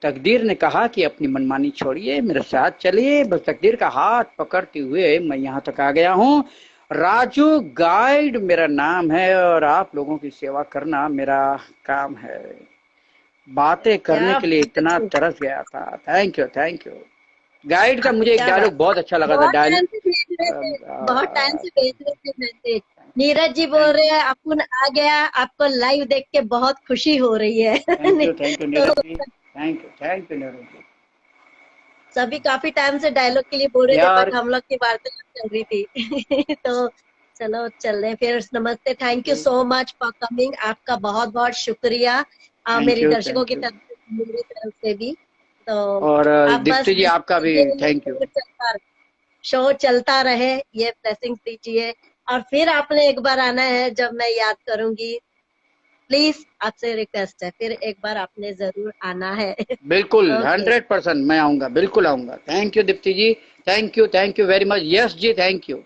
तकदीर ने कहा कि अपनी मनमानी छोड़िए, मेरे साथ चलिए। बस तकदीर का हाथ पकड़ते हुए मैं यहाँ तक आ गया हूँ, राजू गाइड मेरा नाम है और आप लोगों की सेवा करना मेरा काम है। बातें करने क्या के लिए इतना बात तरस गया था। Thank you thank you. Guide का मुझे एक क्या बात डायलॉग बहुत अच्छा लगा था। बहुत टाइम से भेज रहे थे, बहुत टाइम से भेज रहे थे मैसेज। नीरज जी बोल थैंक रहे हैं अपुन आ गया, आपको लाइव देख के बहुत खुशी हो रही है। थैंक यू तो नीरज जी। Thank you Neeraj ji. सभी काफी टाइम से डायलॉग के लिए बोल रहे थे, यार बट हम लोग की वार्तालाप चल रही थी। तो चलो चल रहे हैं फिर। नमस्ते, thank you so much for coming. आपका बहुत बहुत शुक्रिया मेरी दर्शकों थैंक की यू। तरफ से, मेरी तरफ से भी। तो और आप बस दीप्ति जी आपका भी ये थैंक यू। शो चलता रहे, ये ब्लेसिंग्स दीजिए। और फिर आपने एक बार आना है, जब मैं याद करूंगी। प्लीज आपसे रिक्वेस्ट है, फिर एक बार आपने जरूर आना है। बिल्कुल ओके। 100% मैं आऊंगा, बिल्कुल आऊंगा। Thank you Deepti ji. Thank you very much. Yes ji thank you.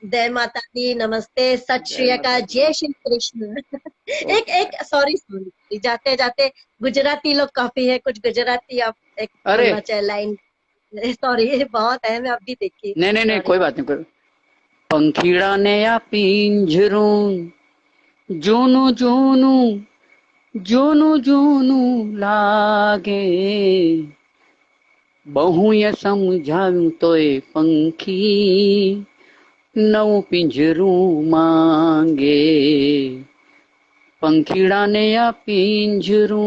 जय माता दी, नमस्ते, सत जय श्री माता अकाल, दी। जय श्री कृष्ण। एक ओके बाय। एक सॉरी सॉरी, जाते जाते गुजराती लोग काफी है, कुछ गुजराती आप एक अरे बोलना चाहे लाइन। सॉरी, बहुत है, मैं अभी देखी। नहीं सॉरी। कोई बात नहीं कोई। पंखीड़ा ने या पिंजरू जूनू जूनू जूनू जूनू लागे बहु ये समझाऊं तोय पंखी नव पिंजरू मांगे पंखीड़ा ने या पिंजरू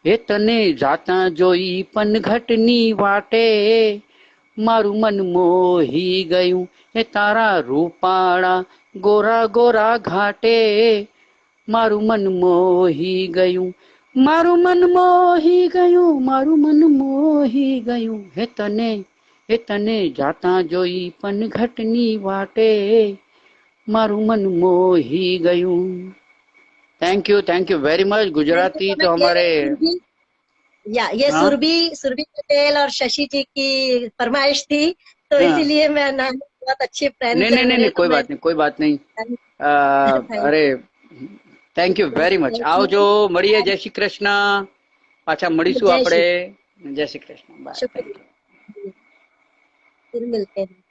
એ તને જાતા જોઈ પનઘટની વાટે મારું મન મોહી ગયું એ તારા રૂપાળા ગોરા ગોરા ઘાટે મારું મન મોહી ગયું મારું મન મોહી ગયું મારું મન મોહી ગયું હે તને જાતા જોઈ પનઘટની વાટે મારું મન મોહી ગયું। Thank you very much. Thank you Gujarati so तो मच। हमारे ये हाँ सुरभि सुरभि पटेल और शशि जी की फरमाइश थी, तो हाँ इसीलिए मैं नाम, बहुत अच्छे फ्रेंड्स है मेरे, नहीं तो मैं कोई बात नहीं। थैंक अरे थैंक यू वेरी मच। आओ जो यू। મળીએ। जय श्री कृष्ण। પાછા મળીશું जय આપણે। श्री जय Shri Krishna. Bye. Thank you. शुक्रिया, फिर मिलते हैं।